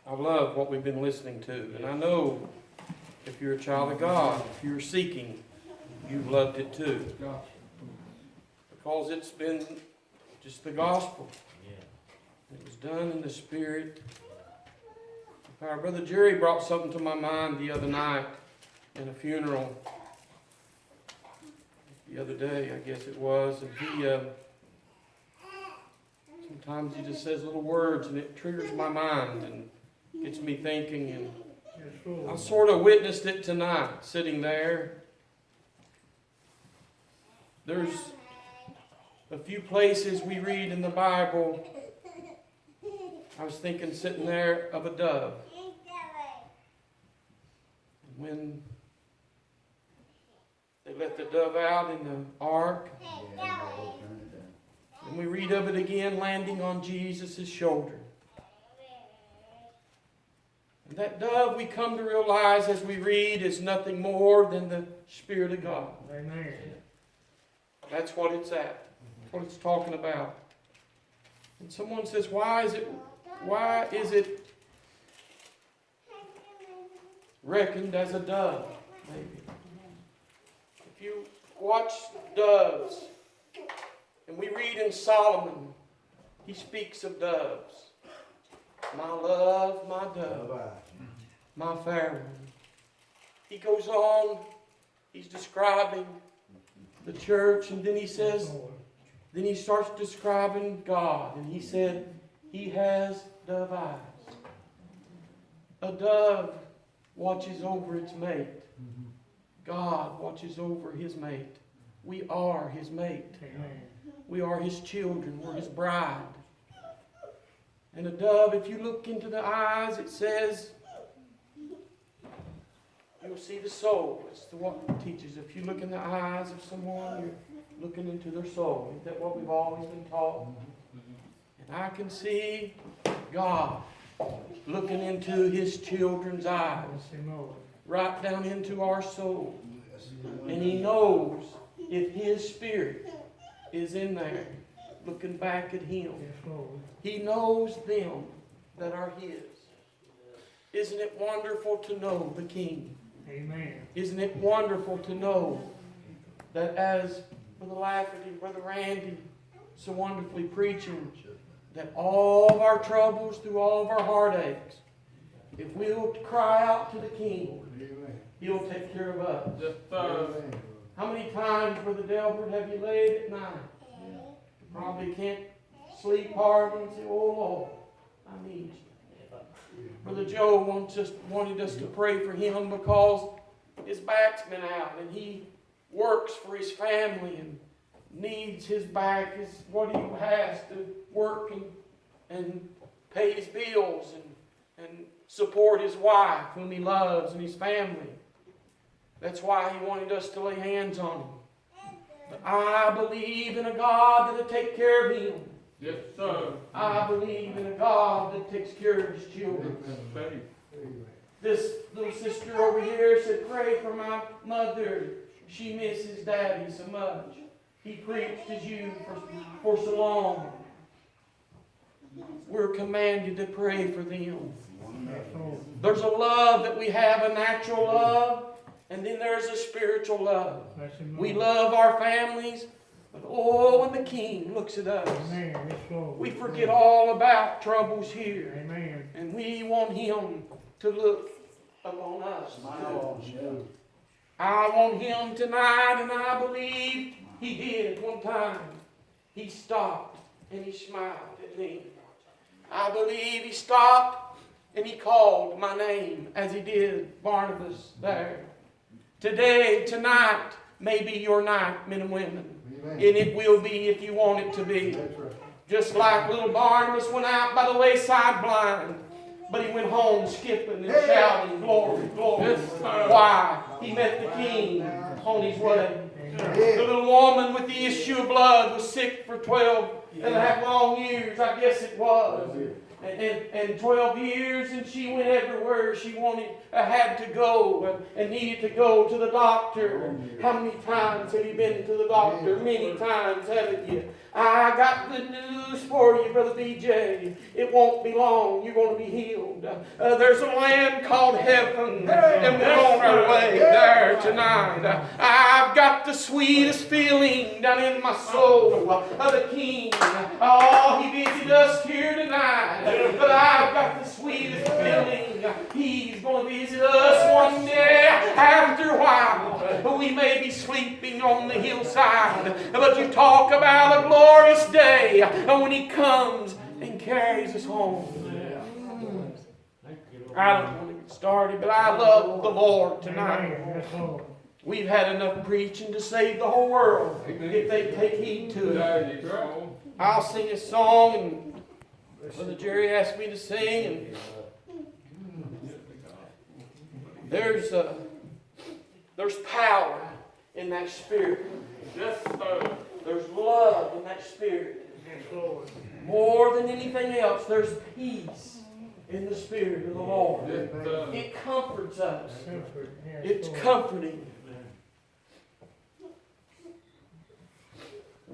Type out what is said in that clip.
I love what we've been listening to, and I know if you're a child of God, if you're seeking, you've loved it too. Because it's been just the gospel. It was done in the Spirit. Our brother Jerry brought something to my mind the other night in a funeral. The other day, I guess it was, and he sometimes he just says little words and it triggers my mind and gets me thinking, and I sort of witnessed it tonight, sitting there. There's a few places we read in the Bible. I was thinking sitting there of a dove. When they let the dove out in the ark, and we read of it again landing on Jesus' shoulder. And that dove, we come to realize as we read, is nothing more than the Spirit of God. Amen. That's what it's at. That's what it's talking about. And someone says, why is it reckoned as a dove? Maybe. If you watch doves, and we read in Solomon, he speaks of doves. My love, my dove, my fair one. He goes on, he's describing the church, and then he says, then he starts describing God, and he said, he has dove eyes. A dove watches over its mate. God watches over his mate. We are his mate. Amen. We are his children. We're his bride. And a dove, if you look into the eyes, it says, you'll see the soul. It's what it teaches. If you look in the eyes of someone, you're looking into their soul. Isn't that what we've always been taught? And I can see God looking into his children's eyes, right down into our soul. And he knows if his spirit is in there, looking back at him. He knows them that are his. Isn't it wonderful to know the King? Amen. Isn't it wonderful to know that as Brother Lafferty, Brother Randy, so wonderfully preaching, that all of our troubles, through all of our heartaches, if we'll cry out to the King, he'll take care of us. How many times, Brother Delbert, have you laid at night? You probably can't sleep hard and say, oh Lord, I need you. Brother Joe wanted us to pray for him because his back's been out and he works for his family and needs his back is what he has to work and pay his bills and support his wife whom he loves and his family. That's why he wanted us to lay hands on him. But I believe in a God that'll take care of him. Yes, sir. I believe in a God that takes care of his children. This little sister over here said, pray for my mother. She misses Daddy so much. He preached as you for so long. We're commanded to pray for them. There's a love that we have, a natural love, and then there's a spiritual love. We love our families, but oh, when the King looks at us, we forget all about troubles here. Amen. And we want him to look upon us. I want him tonight, and I believe he did one time. He stopped and he smiled at me. I believe he stopped and he called my name as he did Barnabas there. Today, tonight, may be your night, men and women. And it will be if you want it to be. Just like little Barnabas went out by the wayside blind, but he went home skipping and shouting, glory, glory. Why? He met the King on his way. The little woman with the issue of blood was sick for 12 and a half long years, I guess it was. and 12 years, and she went everywhere she had to go and needed to go to the doctor. How many times have you been to the doctor? Many times, haven't you? I got good news for you, Brother BJ. It won't be long. You're going to be healed. There's a land called heaven, and we're on our way there tonight. I've got the sweetest feeling down in my soul of the King. Oh, He visited us here tonight, but I've got the sweetest feeling He's going to visit us one day. After a while, we may be sleeping on the hillside, but you talk about a glorious day when He comes and carries us home. I don't want to get started, but I love the Lord tonight. We've had enough preaching to save the whole world if they take heed to it. I'll sing a song, and Brother Jerry asked me to sing, and there's power in that Spirit. There's love in that Spirit. More than anything else, there's peace in the Spirit of the Lord. It comforts us. It's comforting.